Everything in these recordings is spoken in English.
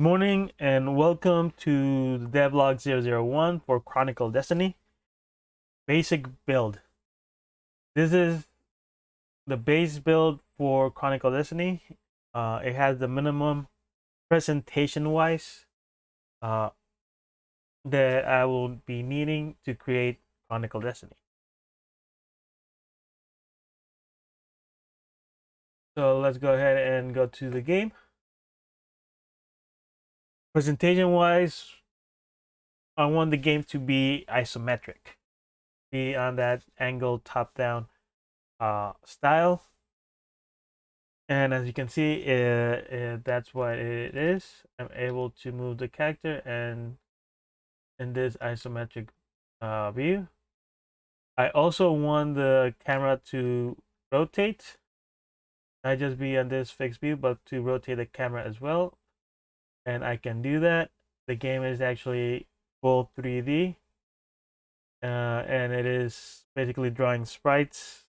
Morning and welcome to the Devlog 001 for Chronicle Destiny. Basic build. This is the base build for Chronicle Destiny. It has the minimum presentation wise that I will be needing to create Chronicle Destiny. So let's go ahead and go to the game. Presentation wise, I want the game to be isometric, be on that angle top down style. And as you can see, that's what it is. I'm able to move the character and in this isometric view. I also want the camera to rotate, not just be on this fixed view, but to rotate the camera as well. And I can do that. The game is actually full 3D, and it is basically drawing sprites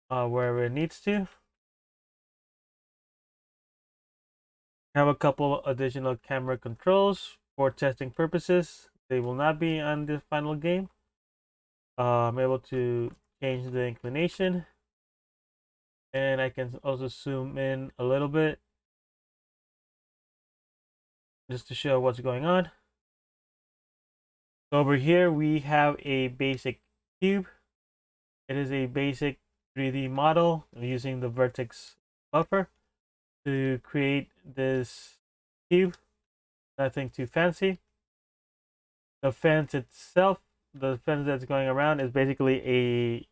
wherever it needs to. Have a couple additional camera controls for testing purposes. They will not be on the final game. I'm able to change the inclination, and I can also zoom in a little bit just to show what's going on. Over here we have a basic cube. It is a basic 3D model using the vertex buffer to create this cube. Nothing too fancy. The fence itself, the fence that's going around, is basically a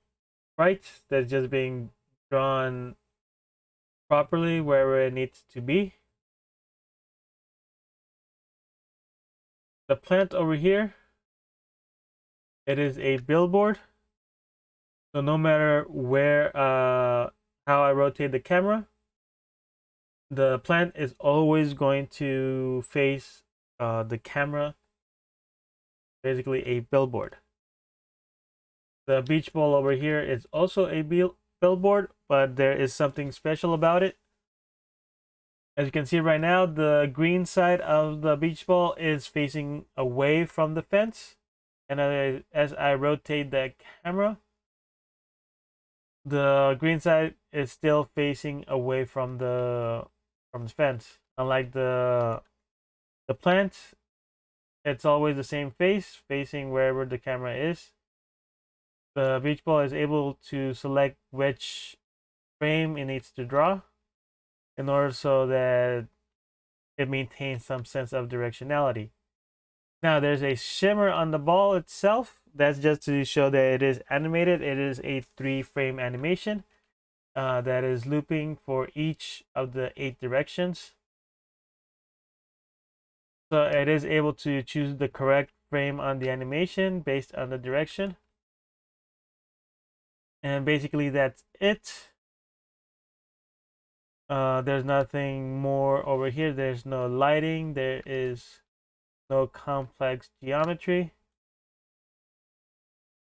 sprite that's just being drawn properly wherever it needs to be. The plant over here, it is a billboard. So no matter where, how I rotate the camera, the plant is always going to face the camera, basically a billboard. The beach ball over here is also a billboard, but there is something special about it. As you can see right now, the green side of the beach ball is facing away from the fence. And as I rotate the camera, the green side is still facing away from the fence. Unlike the plant, it's always the same face, facing wherever the camera is. The beach ball is able to select which frame it needs to draw in order so that it maintains some sense of directionality. Now there's a shimmer on the ball itself. That's just to show that it is animated. It is a 3-frame animation that is looping for each of the 8 directions. So it is able to choose the correct frame on the animation based on the direction. And basically that's it. There's nothing more over here. There's no lighting. There is no complex geometry.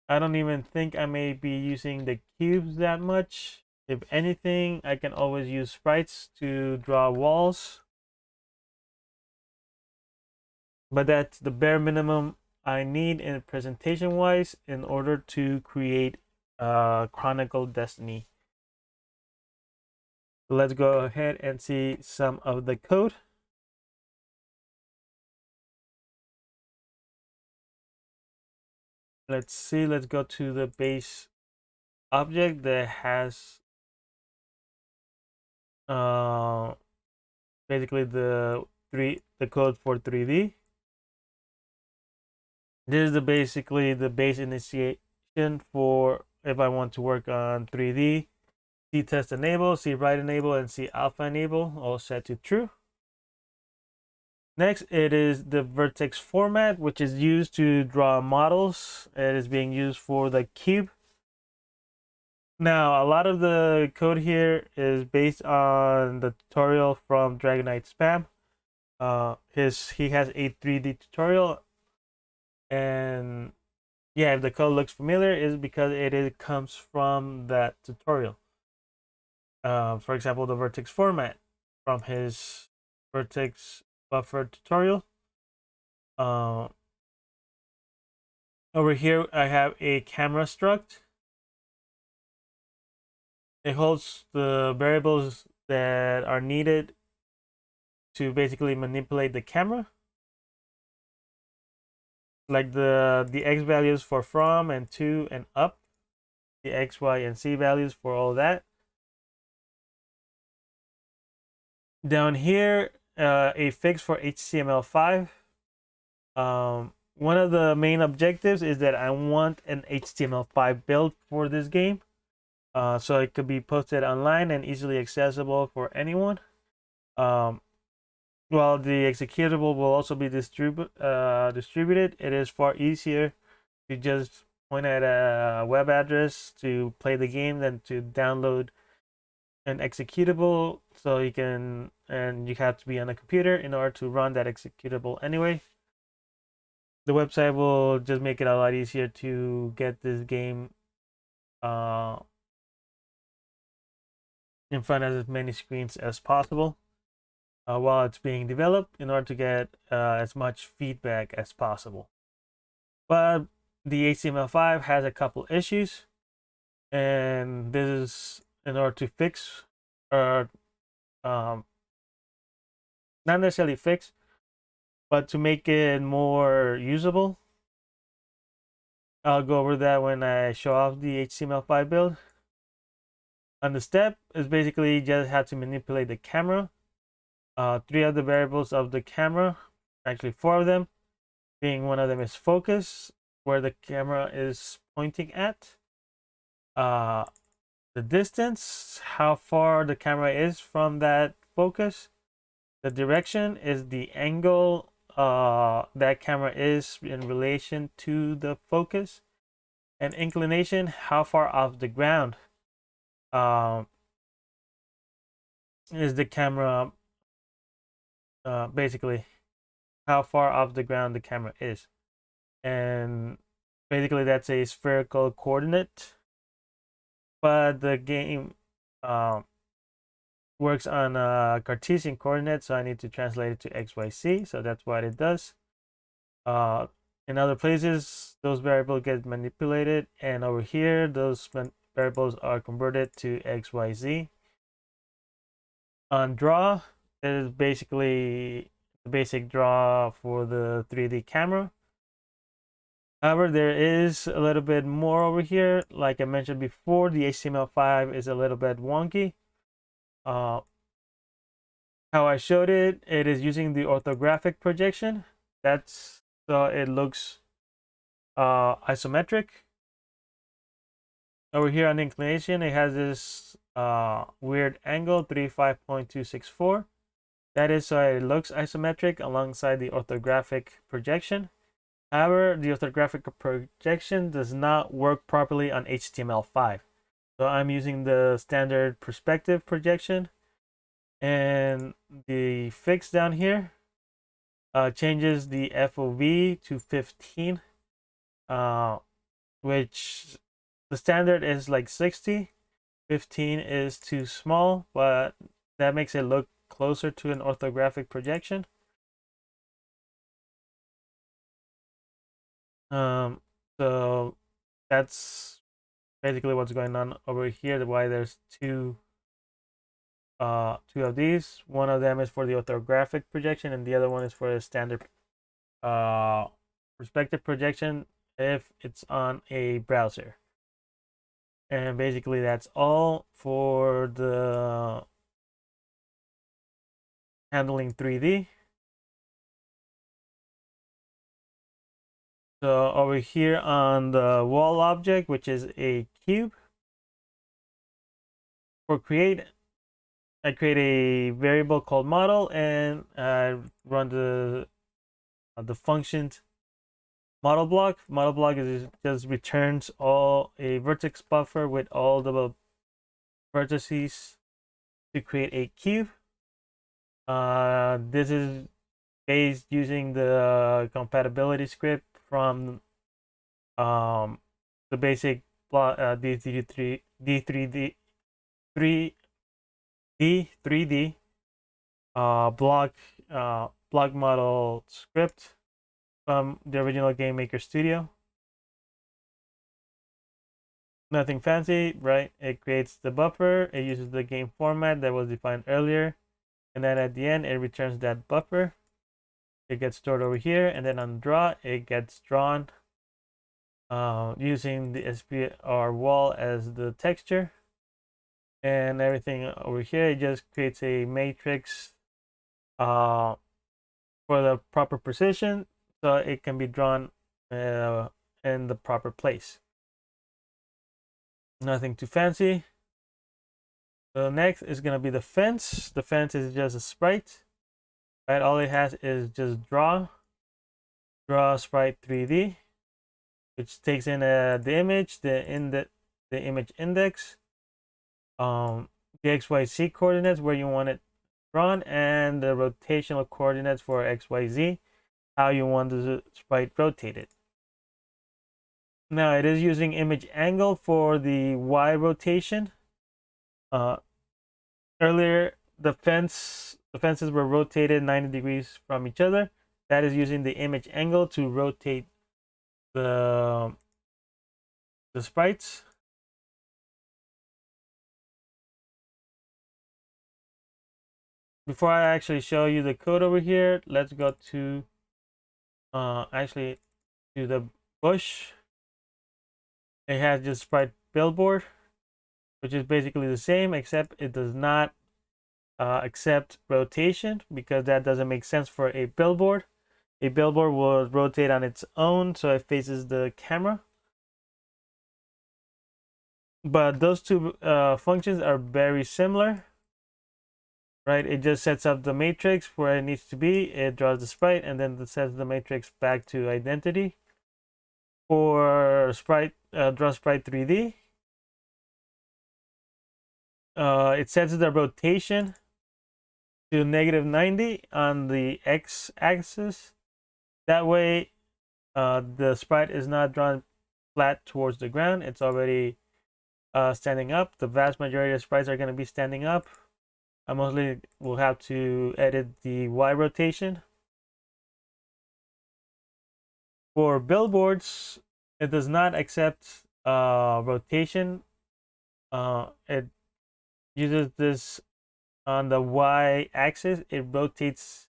I don't even think I may be using the cubes that much. If anything, I can always use sprites to draw walls. But that's the bare minimum I need in presentation wise in order to create Chronicle Destiny. Let's go ahead and see some of the code. Let's see, let's go to the base object that has basically the code for 3D. This is basically the base initiation for if I want to work on 3D. C test enable, C write enable, and C alpha enable, all set to true. Next, it is the vertex format, which is used to draw models. It is being used for the cube. Now, a lot of the code here is based on the tutorial from Dragonite Spam. He has a 3D tutorial, and yeah, if the code looks familiar, is because it comes from that tutorial. For example, the vertex format from his vertex buffer tutorial. Over here, I have a camera struct. It holds the variables that are needed to basically manipulate the camera, like the x values for from and to and up, the x, y, and z values for all that. Down here, a fix for HTML5. One of the main objectives is that I want an HTML5 build for this game, so it could be posted online and easily accessible for anyone. While the executable will also be distributed, it is far easier to just point at a web address to play the game than to download an executable. So you can, and you have to be on a computer in order to run that executable anyway. The website will just make it a lot easier to get this game in front of as many screens as possible while it's being developed, in order to get as much feedback as possible. But the HTML5 has a couple issues, and this is in order to fix, or not necessarily fix, but to make it more usable. I'll go over that when I show off the HTML5 build. And the step is basically just how to manipulate the camera. 3 of the variables of the camera, actually 4 of them, being one of them is focus, where the camera is pointing at. The distance, how far the camera is from that focus. The direction is the angle that camera is in relation to the focus. And inclination, how far off the ground is the camera, basically how far off the ground the camera is. And basically that's a spherical coordinate, but the game works on Cartesian coordinates, so I need to translate it to XYZ, so that's what it does. In other places, those variables get manipulated, and over here, those variables are converted to XYZ. On draw, it is basically the basic draw for the 3D camera. However, there is a little bit more over here. Like I mentioned before, the HTML5 is a little bit wonky. How I showed it, it is using the orthographic projection. That's so it looks isometric. Over here on inclination, it has this weird angle, 35.264. That is so it looks isometric alongside the orthographic projection. However, the orthographic projection does not work properly on HTML5. So I'm using the standard perspective projection, and the fix down here changes the FOV to 15, which the standard is like 60. 15 is too small, but that makes it look closer to an orthographic projection. So that's basically what's going on over here. Why there's two of these. One of them is for the orthographic projection, and the other one is for the standard perspective projection if it's on a browser. And basically that's all for the handling 3D. So over here on the wall object, which is a cube, for create, I create a variable called model, and I run the functions model block. Model block is just returns all a vertex buffer with all the vertices to create a cube. This is based using the compatibility script from the basic D3D block block model script from the original Game Maker Studio. Nothing fancy, right? It creates the buffer, it uses the game format that was defined earlier, and then at the end it returns that buffer. It gets stored over here, and then on draw it gets drawn using the SPR wall as the texture, and everything over here. It just creates a matrix for the proper precision, so it can be drawn in the proper place. Nothing too fancy. So next is going to be the fence. The fence is just a sprite, right? All it has is just draw sprite 3D, which takes in the image, the image index, the XYZ coordinates where you want it drawn, and the rotational coordinates for XYZ, how you want the sprite rotated. Now it is using image angle for the Y rotation. Earlier the fences were rotated 90 degrees from each other. That is using the image angle to rotate the sprites. Before I actually show you the code over here, let's go to actually to the bush. It has just sprite billboard, which is basically the same, except it does not accept rotation, because that doesn't make sense for a billboard. A billboard will rotate on its own, so it faces the camera. But those two functions are very similar, right? It just sets up the matrix where it needs to be, it draws the sprite, and then it sets the matrix back to identity. For sprite, draw sprite 3D, it sets the rotation to -90 on the x-axis. That way the sprite is not drawn flat towards the ground, it's already standing up. The vast majority of sprites are going to be standing up. I mostly will have to edit the Y rotation. For billboards, it does not accept rotation. It uses this on the Y axis. It rotates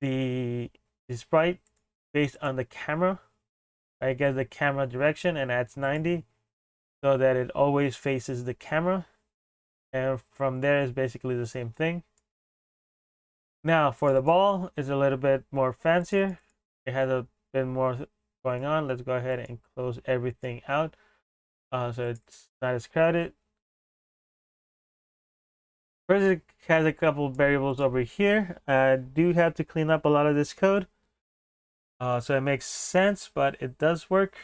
the sprite based on the camera. I guess the camera direction, and adds 90 so that it always faces the camera. And from there is basically the same thing. Now for the ball, it's a little bit more fancier. It has a bit more going on. Let's go ahead and close everything out so it's not as crowded. First, it has a couple variables over here. I do have to clean up a lot of this code, so it makes sense, but it does work.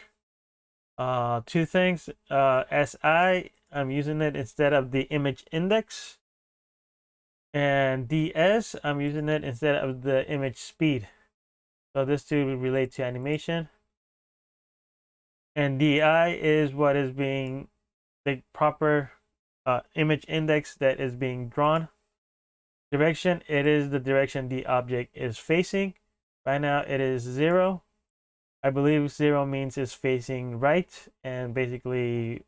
Two things. SI, I'm using it instead of the image index, and DS, I'm using it instead of the image speed. So this two relate to animation, and DI is what is being the proper image index that is being drawn. Direction, it is the direction the object is facing. Right now it is 0. I believe 0 means it's facing right, and basically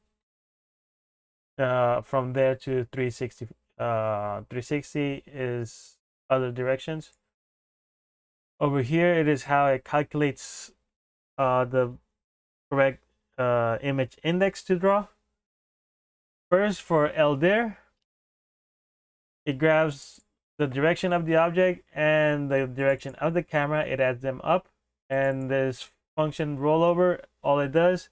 from there to 360 is other directions. Over here it is how it calculates the correct image index to draw. First, for LDIR, it grabs the direction of the object and the direction of the camera, it adds them up, and this function rollover, all it does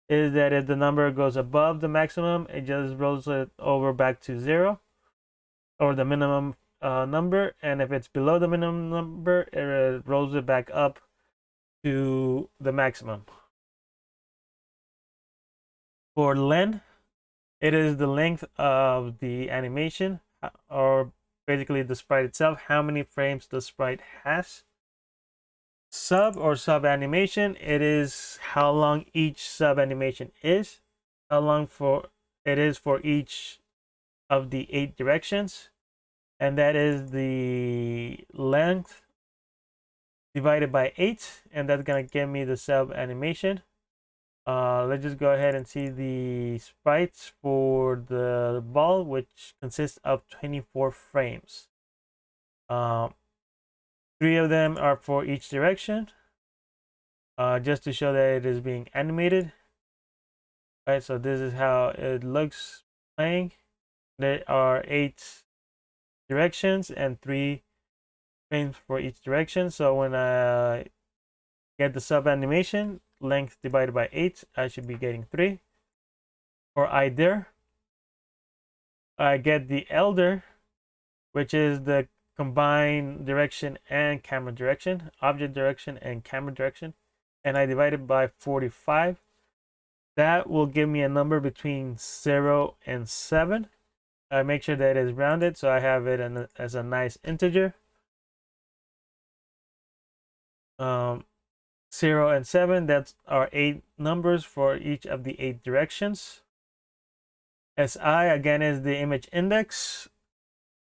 is that if the number goes above the maximum, it just rolls it over back to 0, or the minimum number, and if it's below the minimum number, it rolls it back up to the maximum. For len, it is the length of the animation, or basically the sprite itself, how many frames the sprite has. Sub or sub animation, it is how long each sub animation is, how long it is for each of the 8 directions, and that is the length divided by 8, and that's gonna give me the sub animation. Let's just go ahead and see the sprites for the ball, which consists of 24 frames. 3 of them are for each direction, just to show that it is being animated. Right, so this is how it looks playing. There are 8 directions and 3 frames for each direction. So when I get the sub animation, length divided by 8, I should be getting 3. For either, I get the elder, which is the combined direction and camera direction, object direction and camera direction, and I divide it by 45. That will give me a number between 0 and 7. I make sure that it is rounded, so I have it as a nice integer. 0 and 7, that's our 8 numbers for each of the 8 directions. Si again is the image index,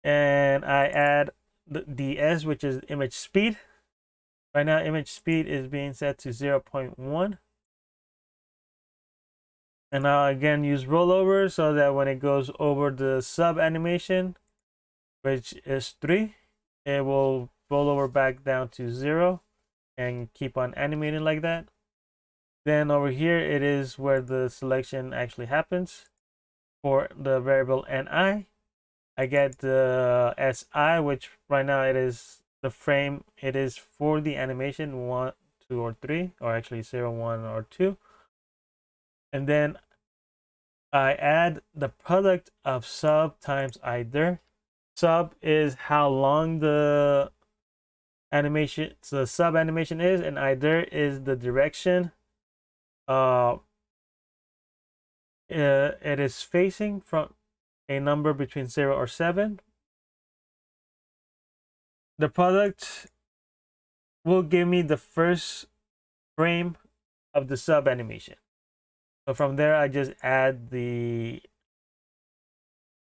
and I add the ds, which is image speed. Right now image speed is being set to 0.1, and I'll again use rollover so that when it goes over the sub animation, which is 3, it will roll over back down to 0 and keep on animating like that. Then over here it is where the selection actually happens. For the variable ni, I get the si, which right now it is the frame it is for the animation 1, 2, or 3, or actually 0, 1, or 2. And then I add the product of sub times either. Sub is how long the animation, so the sub animation is, and either is the direction it is facing from a number between 0 or 7. The product will give me the first frame of the sub animation. So from there, I just add the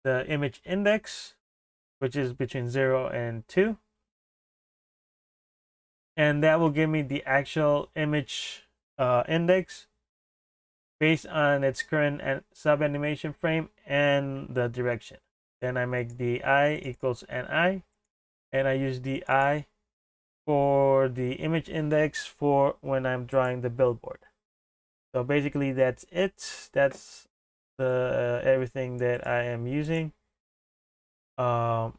image index, which is between 0 and 2. And that will give me the actual image index based on its current sub animation frame and the direction. Then I make di equals ni, and I use di for the image index for when I'm drawing the billboard. So basically that's it. That's the everything that I am using for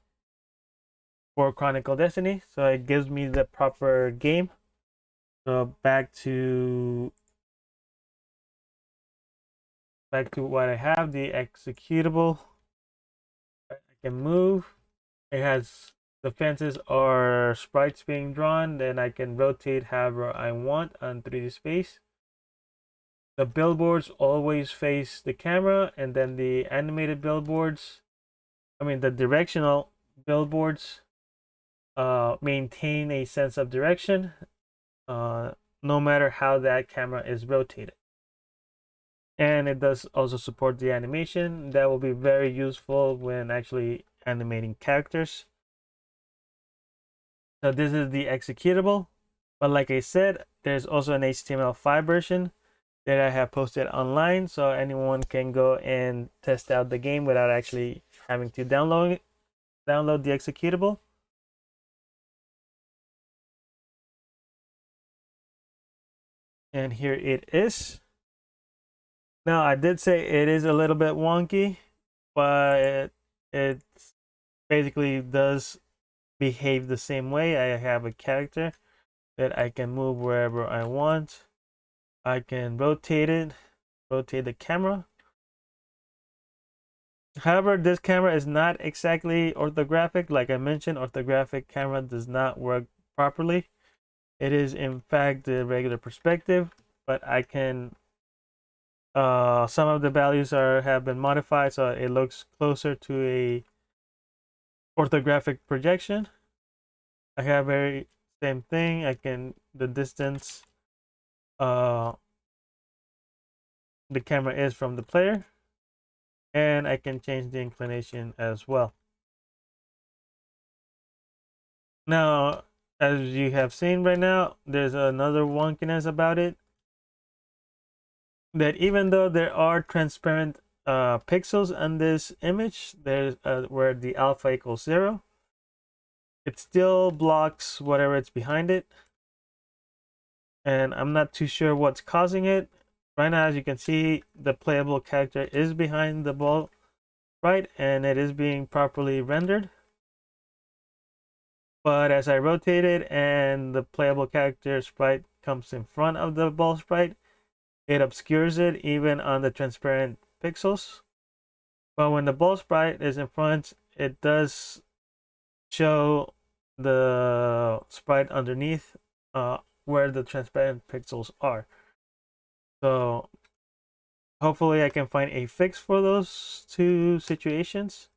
Chronicle Destiny. So it gives me the proper game. So back to what I have, the executable. I can move. It has the fences are sprites being drawn. Then I can rotate however I want on 3D space. The billboards always face the camera, and then the animated billboards, the directional billboards, maintain a sense of direction, no matter how that camera is rotated. And it does also support the animation. That will be very useful when actually animating characters. So this is the executable, but like I said, there's also an HTML5 version that I have posted online, so anyone can go and test out the game without actually having to download the executable. And here it is. Now I did say it is a little bit wonky, but it basically does behave the same way. I have a character that I can move wherever I want. I can rotate the camera. However, this camera is not exactly orthographic. Like I mentioned, orthographic camera does not work properly. It is in fact the regular perspective, but I can some of the values have been modified so it looks closer to a orthographic projection. I have very same thing. I can the distance the camera is from the player, and I can change the inclination as well. Now, as you have seen right now, there's another wonkiness about it, that even though there are transparent pixels on this image, there's where the alpha equals 0, it still blocks whatever it's behind it, and I'm not too sure what's causing it. Right now, as you can see, the playable character is behind the ball sprite, and it is being properly rendered. But as I rotate it and the playable character sprite comes in front of the ball sprite, it obscures it even on the transparent pixels. But when the ball sprite is in front, it does show the sprite underneath where the transparent pixels are. So hopefully I can find a fix for those two situations.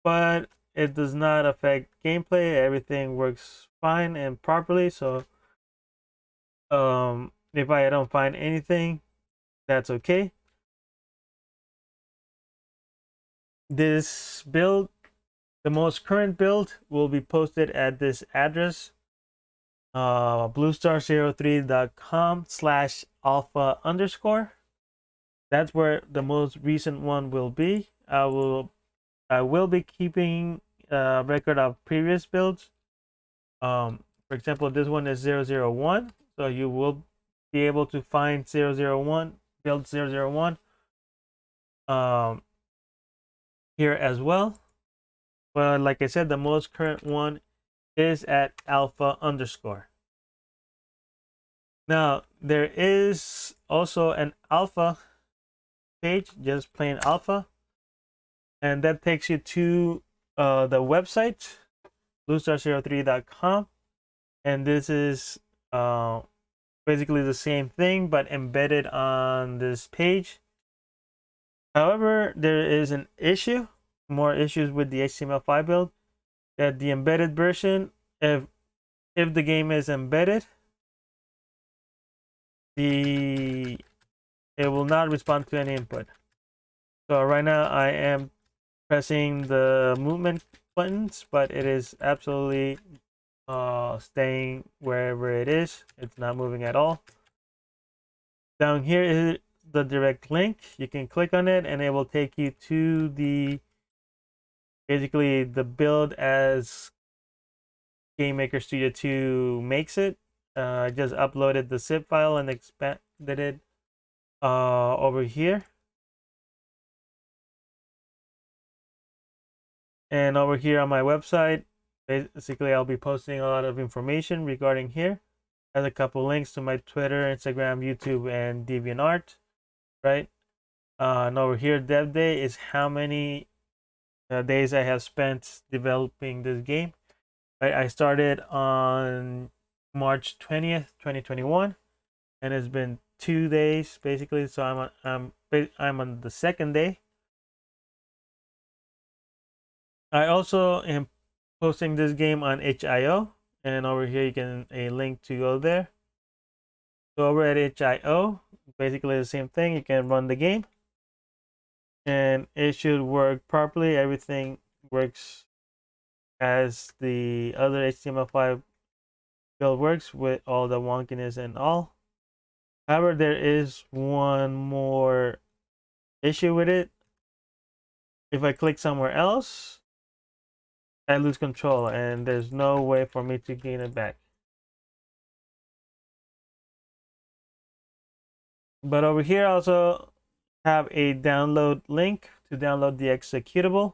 But it does not affect gameplay. Everything works fine and properly. So if I don't find anything, that's okay. This build, the most current build, will be posted at this address, bluestar03.com/alpha_. That's where the most recent one will be. I will be keeping a record of previous builds. For example, this one is 001, so you will be able to find 001, build 001 here as well. But like I said, the most current one is at alpha_. Now, there is also an alpha page, just plain alpha, and that takes you to the website, bluestar03.com, and this is basically the same thing but embedded on this page. However, there is an issue, more issues with the HTML5 build, that the embedded version, if the game is embedded, it will not respond to any input. So right now I am pressing the movement buttons, but it is absolutely staying wherever it is. It's not moving at all. Down here is the direct link. You can click on it and it will take you to the basically the build as Game Maker Studio 2 makes it. I just uploaded the zip file and expanded it over here. And over here on my website, basically I'll be posting a lot of information regarding here. Has a couple links to my Twitter, Instagram, YouTube, and DeviantArt, right? And over here, Dev Day is how many days I have spent developing this game. Right? I started on March 20th, 2021, and it's been 2 days basically. So I'm on the second day. I also am posting this game on HIO, and over here you can a link to go there. So over at HIO, basically the same thing. You can run the game, and it should work properly. Everything works as the other HTML5 build works, with all the wonkiness and all. However, there is one more issue with it. If I click somewhere else, I lose control, and there's no way for me to gain it back. But over here, I also have a download link to download the executable.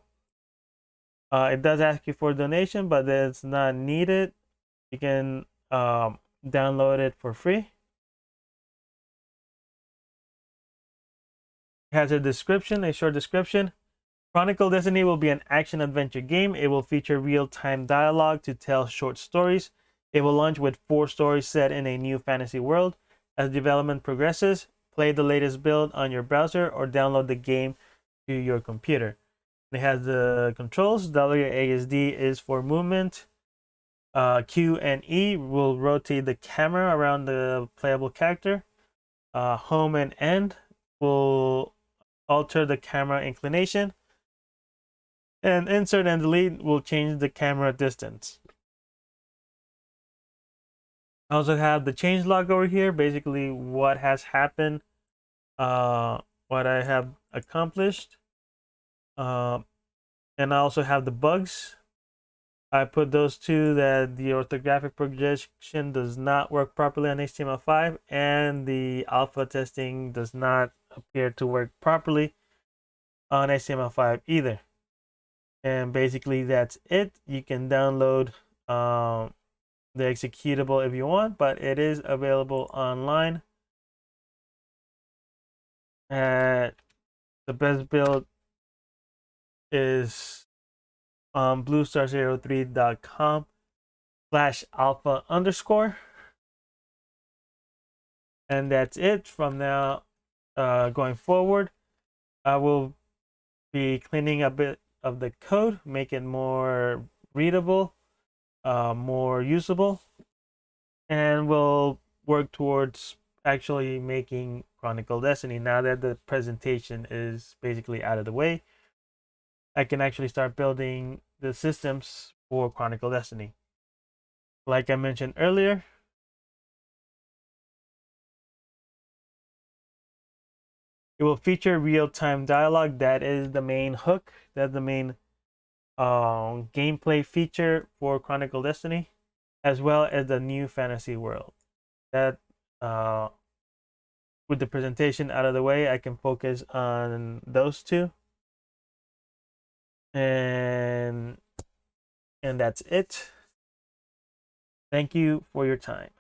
It does ask you for a donation, but it's not needed. You can download it for free. It has a description, a short description. Chronicle Destiny will be an action-adventure game. It will feature real-time dialogue to tell short stories. It will launch with 4 stories set in a new fantasy world. As development progresses, play the latest build on your browser or download the game to your computer. It has the controls. WASD is for movement. Q and E will rotate the camera around the playable character. Home and End will alter the camera inclination. And insert and delete will change the camera distance. I also have the change log over here, basically what has happened, what I have accomplished, and I also have the bugs. I put those two, that the orthographic projection does not work properly on HTML5, and the alpha testing does not appear to work properly on HTML5 either. And basically that's it. You can download the executable if you want, but it is available online at the best build is on bluestar03.com/alpha_. And that's it. From now going forward, I will be cleaning a bit of the code, make it more readable, more usable, and we'll work towards actually making Chronicle Destiny. Now that the presentation is basically out of the way, I can actually start building the systems for Chronicle Destiny. Like I mentioned earlier, it will feature real-time dialogue. That is the main hook. That's the main gameplay feature for Chronicle Destiny, as well as the new fantasy world. That with the presentation out of the way, I can focus on those two. And that's it. Thank you for your time.